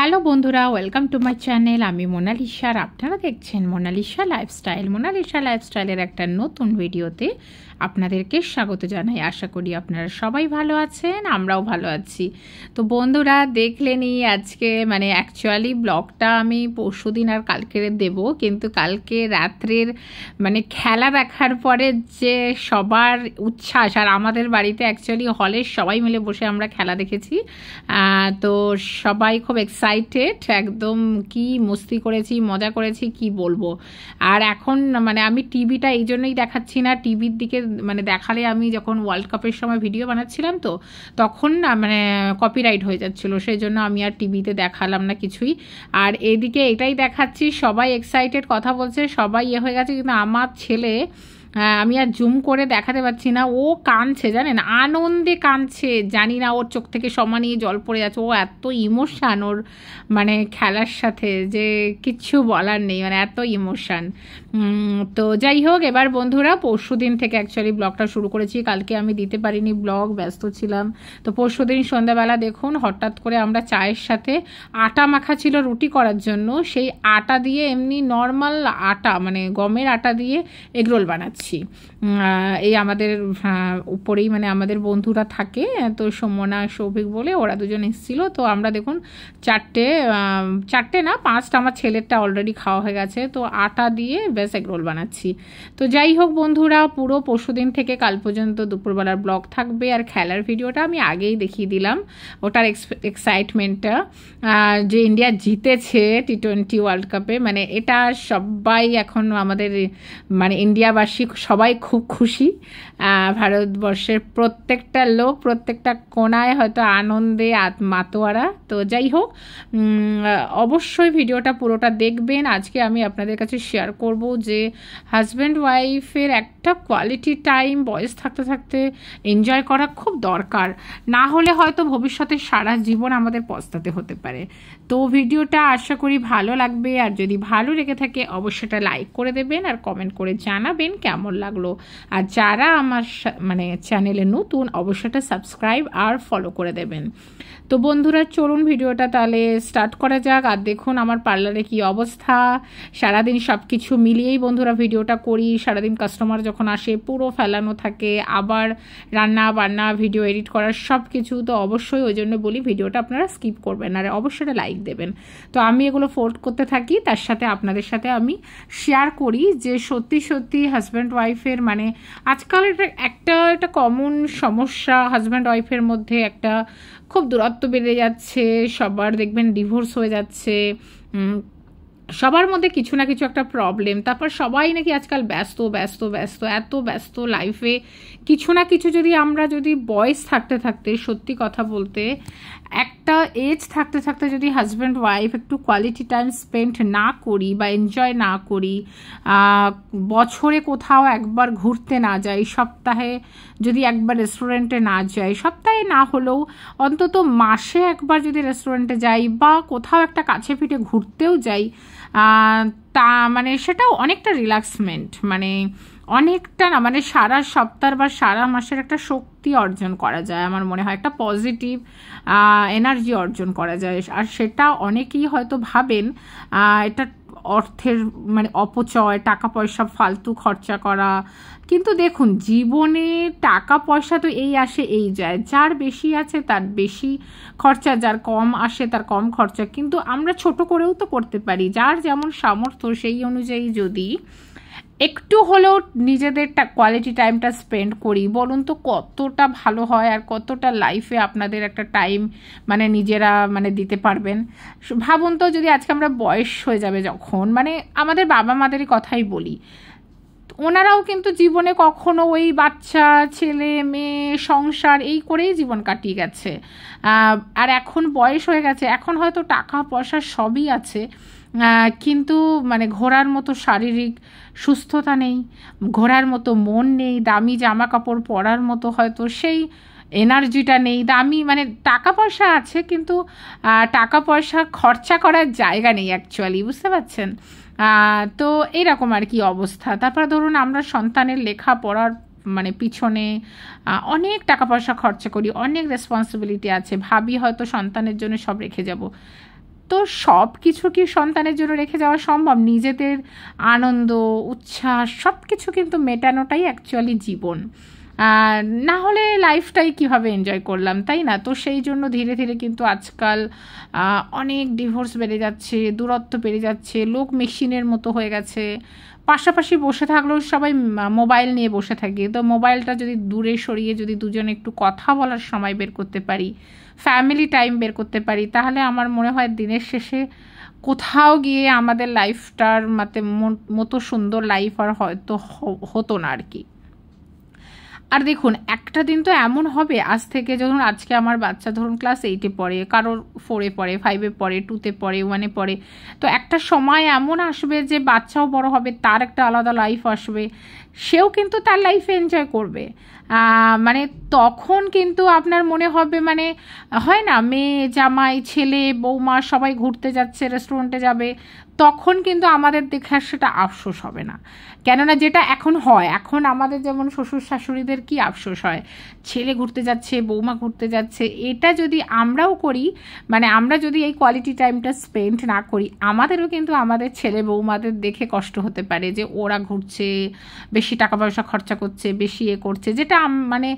Hello বন্ধুরা, welcome to my channel. আমি Mona Lisa আর আপনারা দেখছেন মোনালিসা লাইফস্টাইল। মোনালিসা লাইফস্টাইলের একটা নতুন ভিডিওতে আপনাদেরকে স্বাগত জানাই। আশা করি আপনারা সবাই ভালো আছেন, আমরাও ভালো আছি। তো বন্ধুরা দেখলেনই আজকে অ্যাকচুয়ালি ব্লগটা আমি পরশুদিন আর কালকে দেব, কিন্তু কালকে রাত্রের খেলা দেখার পরে যে সবার উচ্ছ্বাস, আর আমাদের বাড়িতে অ্যাকচুয়ালি হলের সবাই মিলে বসে আমরা খেলা দেখেছি। তো সবাই খুব এক্সাইটেড, একদম কি মস্তি করেছি, মজা করেছি কি বলবো। আর এখন আমি টিভিটা এই জন্যই দেখাচ্ছি না, টিভির দিকে দেখালে আমি যখন ওয়ার্ল্ড কাপের সময় ভিডিও বানাচ্ছিলাম তো তখন না কপিরাইট হয়ে যাচ্ছিলো, সেই জন্য আমি আর টিভিতে দেখালাম না কিছুই। আর এদিকে এটাই দেখাচ্ছি, সবাই এক্সাইটেড, কথা বলছে, সবাই হয়ে গেছে, কিন্তু আমার ছেলে আমি আর জুম করে দেখাতে পারছি না, ও কাঁদছে, জানেন, আনন্দে কাঁদছে, জানি না ওর চোখ থেকে সমানিয়ে জল পড়ে যাচ্ছে, ও এত ইমোশান ওর খেলার সাথে যে কিচ্ছু বলার নেই, এত ইমোশান। তো যাই হোক, এবার বন্ধুরা পরশুদিন থেকে অ্যাকচুয়ালি ব্লগটা শুরু করেছি, কালকে আমি দিতে পারিনি ব্লগ, ব্যস্ত ছিলাম। তো পরশুদিন সন্ধ্যাবেলা দেখুন হঠাৎ করে আমরা চায়ের সাথে আটা মাখা ছিল রুটি করার জন্য, সেই আটা দিয়ে এমনি নর্মাল আটা গমের আটা দিয়ে এগরোল বানাচ্ছি। এই আমাদের উপরেই আমাদের বন্ধুরা থাকে, তো সমনা সৌভিক বলে ওরা দুজন এসেছিলো। তো আমরা দেখুন চারটে না 5টা, আমার ছেলেরটা অলরেডি খাওয়া হয়ে গেছে, তো আটা দিয়ে বেশ এগরোল বানাচ্ছি। তো যাই হোক বন্ধুরা, পুরো পরশুদিন থেকে কাল পর্যন্ত দুপুরবেলার ব্লগ থাকবে। আর খেলার ভিডিওটা আমি আগেই দেখিয়ে দিলাম, ওটার এক্সাইটমেন্টটা যে ইন্ডিয়া জিতেছে টি20 ওয়ার্ল্ড কাপে, এটা সবাই এখন আমাদের ইন্ডিয়াবাসী সবাই খুব খুশি। ভারতবর্ষের প্রত্যেকটা লোক প্রত্যেকটা কোনায় হয়তো আনন্দে মাতোয়ারা। তো যাই হোক, অবশ্যই ভিডিওটা পুরোটা দেখবেন। আজকে আমি আপনাদের কাছে শেয়ার করব যে হাজব্যান্ড ওয়াইফের একটা কোয়ালিটি টাইম বয়স থাকতে থাকতে এনজয় করা খুব দরকার, না হলে হয়তো ভবিষ্যতে সারা জীবন আমাদের পস্তাতে হতে পারে। তো ভিডিওটা আশা করি ভালো লাগবে, আর যদি ভালো লেগে থাকে অবশ্যই লাইক করে দেবেন আর কমেন্ট করে জানাবেন কেমন লাগলো। আর যারা আমার চ্যানেলে নতুন অবশ্যই সাবস্ক্রাইব আর ফলো করে দেবেন। তো বন্ধুরা চলুন ভিডিওটা তাহলে স্টার্ট করা যাক। আর দেখুন আমার পার্লারে কি অবস্থা, সারাদিন সব কিছু মিলিয়েই বন্ধুরা ভিডিওটা করি। সারাদিন কাস্টমার যখন আসে পুরো ফেলানো থাকে, আবার রান্না বান্না, ভিডিও এডিট করার সব কিছু। তো অবশ্যই ওই জন্য বলি ভিডিওটা আপনারা স্কিপ করবেন আর অবশ্যই লাইক দেবেন। তো আমি এগুলো ফোল্ড করতে থাকি, তার সাথে আপনাদের সাথে আমি শেয়ার করি যে সত্যি সত্যি হাজব্যান্ড ওয়াইফের আজকাল একটা কমন সমস্যা, হাজব্যান্ড ওয়াইফের মধ্যে একটা খুব দূরত্ব বেড়ে যাচ্ছে, সবার দেখবেন ডিভোর্স হয়ে যাচ্ছে, সবার মধ্যে কিছু না কিছু একটা প্রবলেম। তারপর সবাই নাকি আজকাল ব্যস্ত ব্যস্ত ব্যস্ত, এত ব্যস্ত লাইফে কিছু না কিছু আমরা যদি বয়স থাকতে থাকতে, সত্যি কথা বলতে একটা এজ থাকতে থাকতে যদি হাজব্যান্ড ওয়াইফ একটু কোয়ালিটি টাইম স্পেন্ড না করি বা এনজয় না করি, বছরে কোথাও একবার ঘুরতে না যাই, সপ্তাহে যদি একবার রেস্টুরেন্টে না যাই, সপ্তাহে না হলেও অন্তত মাসে একবার যদি রেস্টুরেন্টে যাই বা কোথাও একটা কাছে পিঠে ঘুরতেও যাই, তা সেটাও অনেকটা রিল্যাক্সমেন্ট, অনেকটা না সারা সপ্তাহ বা সারা মাসের একটা শক্তি অর্জন করা যায়, আমার মনে হয় একটা পজিটিভ এনার্জি অর্জন করা যায়। আর সেটা অনেকেই হয়তো ভাবেন এটা অর্থের অপচয়, টাকা পয়সা ফালতু খরচা করা, কিন্তু দেখুন জীবনে টাকা পয়সা তো এই আসে এই যায়, যার বেশি আছে তার বেশি খরচা, যার কম আসে তার কম খরচা, কিন্তু আমরা ছোট করেও তো করতে পারি, যার যেমন সামর্থ্য সেই অনুযায়ী যদি একটু হলেও নিজেদের কোয়ালিটি টাইমটা স্পেন্ড করি, বলুন তো কতটা ভালো হয় আর কতটা লাইফে আপনাদের একটা টাইম নিজেরা দিতে পারবেন। ভাবুন তো যদি আজকে আমরা বয়স হয়ে যাবে যখন, আমাদের বাবা মাদেরই কথাই বলি, ওনারাও কিন্তু জীবনে কখনো ওই বাচ্চা ছেলে মেয়ে সংসার এই করেই জীবন কাটিয়ে গেছে। আর এখন বয়স হয়ে গেছে, এখন হয়তো টাকা পয়সা সবই আছে, কিন্তু ঘোরার মতো শারীরিক সুস্থতা নেই, ঘোরার মতো মন নেই, দামি জামা কাপড় পরার মতো হয়তো সেই এনার্জিটা নেই, দামি টাকা পয়সা আছে কিন্তু টাকা পয়সা খরচা করার জায়গা নেই অ্যাকচুয়ালি, বুঝতে পারছেন? তো এইরকম আর কি অবস্থা। তারপর ধরুন আমরা সন্তানের লেখাপড়ার পিছনে অনেক টাকা পয়সা খরচা করি, অনেক রেসপন্সিবিলিটি আছে, ভাবি হয়তো সন্তানের জন্য সব রেখে যাব, তো সব কিছু কি সন্তানের জন্য রেখে যাওয়া সম্ভব? নিজেদের আনন্দ উচ্ছ্বাস সব কিছু কিন্তু মেটানোটাই অ্যাকচুয়ালি জীবন, না হলে লাইফটাই কীভাবে এনজয় করলাম, তাই না? তো সেই জন্য ধীরে ধীরে কিন্তু আজকাল অনেক ডিভোর্স বেড়ে যাচ্ছে, দূরত্ব বেড়ে যাচ্ছে, লোক মেশিনের মতো হয়ে গেছে। পাশাপাশি বসে থাকলেও সবাই মোবাইল নিয়ে বসে থাকে। তো মোবাইলটা যদি দূরে সরিয়ে যদি দুজনে একটু কথা বলার সময় বের করতে পারি, ফ্যামিলি টাইম বের করতে পারি, তাহলে আমার মনে হয় দিনের শেষে কোথাও গিয়ে আমাদের লাইফটার মতো সুন্দর লাইফ আর হয়তো হতো না আর কি। আর দেখুন, একটা দিন তো এমন হবে, আজ থেকে যখন আজকে আমার বাচ্চা ধরুন ক্লাস 8-এ পড়ে, কারোর 4-এ পড়ে, 5-এ পড়ে, 2-তে পড়ে, 1-এ পড়ে, তো একটা সময় এমন আসবে যে বাচ্চাও বড় হবে, তার একটা আলাদা লাইফ আসবে, সেও কিন্তু তার লাইফে এনজয় করবে। মানে তখন কিন্তু আপনার মনে হবে, মানে হয় না, মেয়ে জামাই ছেলে বৌমা সবাই ঘুরতে যাচ্ছে, রেস্টুরেন্টে যাবে, তখন কিন্তু আমাদের দেখে আর সেটা আফসোস হবে না। কেননা যেটা এখন হয়, এখন আমাদের যেমন শ্বশুর শাশুড়িদের কি আফসোস হয়, ছেলে ঘুরতে যাচ্ছে, বৌমা ঘুরতে যাচ্ছে, এটা যদি আমরাও করি, মানে আমরা যদি এই কোয়ালিটি টাইমটা স্পেন্ড না করি, আমাদেরও কিন্তু আমাদের ছেলে বৌমাদের দেখে কষ্ট হতে পারে যে ওরা ঘুরছে, বেশি টাকা পয়সা খরচা করছে, বেশি করছে, যেটা মানে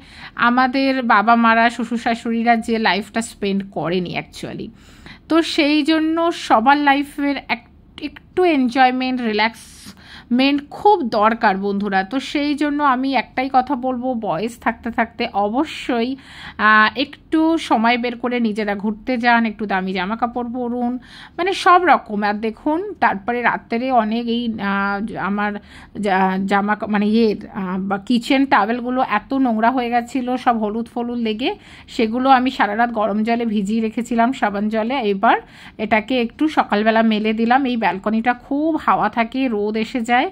আমাদের বাবা মারা শ্বশুর শাশুড়িরা যে লাইফটা স্পেন্ড করেনি অ্যাকচুয়ালি। তো সেই জন্য সবার লাইফের একটু এনজয়মেন্ট, রিল্যাক্সমেন্ট খুব দরকার বন্ধুরা। তো সেই জন্য আমি একটাই কথা বলবো, বয়স থাকতে থাকতে অবশ্যই একটু সময় বের করে নিজেরা ঘুরতে যান, একটু দামি জামা কাপড় পরুন, মানে সব রকম। আর দেখুন, তারপরে রাত্রে অনেক এই আমার জামা মানে বা কিচেন টাওয়েলগুলো এত নোংরা হয়ে গেছিলো, সব হলুদ ফলুদ লেগে, সেগুলো আমি সারা রাত গরম জলে ভিজিয়ে রেখেছিলাম, সাবান জলে। এবার এটাকে একটু সকালবেলা মেলে দিলাম। এই ব্যালকনিটা খুব হাওয়া থাকে, রোদ এসে যায়।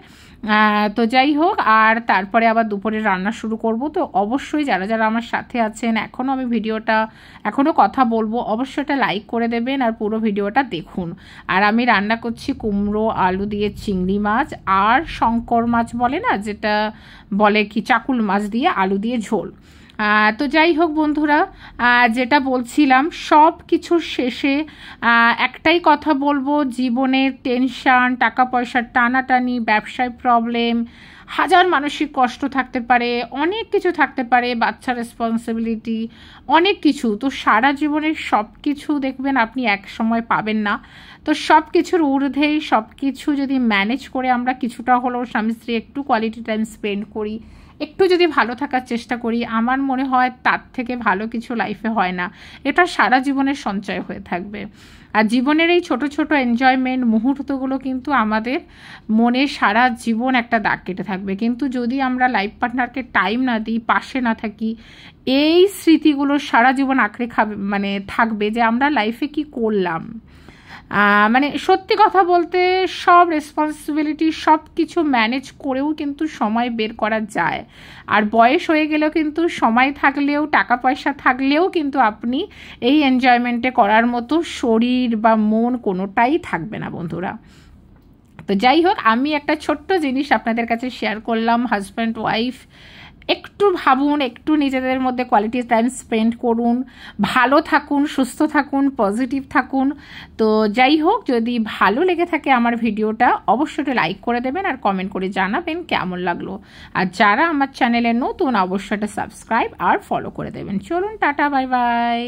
তো যাই হোক, আর তারপরে আবার দুপুরে রান্না শুরু করব। তো অবশ্যই যারা যারা আমার সাথে আছেন, এখনও কথা বলবো, অবশ্যই এটা লাইক করে দেবেন আর পুরো ভিডিওটা দেখুন। আর আমি রান্না করছি কুমড়ো আলু দিয়ে চিংড়ি মাছ, আর শঙ্কর মাছ বলে না, যেটা বলে কি চাকুল মাছ দিয়ে আলু দিয়ে ঝোল। তো যাই হোক বন্ধুরা, যেটা বলছিলাম, সব কিছুর শেষে একটাই কথা বলবো, জীবনের টেনশান, টাকা পয়সার টানাটানি, ব্যবসায় প্রবলেম, হাজার মানসিক কষ্ট থাকতে পারে, অনেক কিছু থাকতে পারে, বাচ্চার রেসপন্সিবিলিটি, অনেক কিছু। তো সারা জীবনের সব কিছু দেখবেন আপনি এক সময় পাবেন না। তো সব কিছুর ঊর্ধ্বেই সব কিছু যদি ম্যানেজ করে আমরা কিছুটা হলেও স্বামী স্ত্রী একটু কোয়ালিটি টাইম স্পেন্ড করি, একটু যদি ভালো থাকার চেষ্টা করি, আমার মনে হয় তার থেকে ভালো কিছু লাইফে হয় না। এটা সারা জীবনের সঞ্চয় হয়ে থাকবে। আর জীবনের এই ছোট ছোট এনজয়মেন্ট মুহূর্তগুলো কিন্তু আমাদের মনে সারা জীবন একটা দাগ কেটে থাকবে। কিন্তু যদি আমরা লাইফ পার্টনারকে টাইম না দিই, পাশে না থাকি, এই স্মৃতিগুলো সারা জীবন আঁকড়ে থাকবে যে আমরা লাইফে কি করলাম। মানে সত্যি কথা বলতে, সব রেসপন্সিবিলিটি সব কিছু ম্যানেজ করেও কিন্তু সময় বের করা যায়। আর বয়স হয়ে গেলেও কিন্তু সময় থাকলেও, টাকা পয়সা থাকলেও কিন্তু আপনি এই এনজয়মেন্টে করার মতো শরীর বা মন কোনোটাই থাকবে না বন্ধুরা। তো যাই হোক, আমি একটা ছোট্ট জিনিস আপনাদের কাছে শেয়ার করলাম। হাজব্যান্ড ওয়াইফ একটু ভাবুন, একটু নিজেদের মধ্যে কোয়ালিটি টাইম স্পেন্ড করুন, ভালো থাকুন, সুস্থ থাকুন, পজিটিভ থাকুন। তো যাই হোক, যদি ভালো লেগে থাকে আমার ভিডিওটা, অবশ্যই লাইক করে দেবেন আর কমেন্ট করে জানাবেন কেমন লাগলো। আর যারা আমার চ্যানেলে নতুন, অবশ্যই সাবস্ক্রাইব আর ফলো করে দেবেন। চলুন, টাটা, বাই বাই।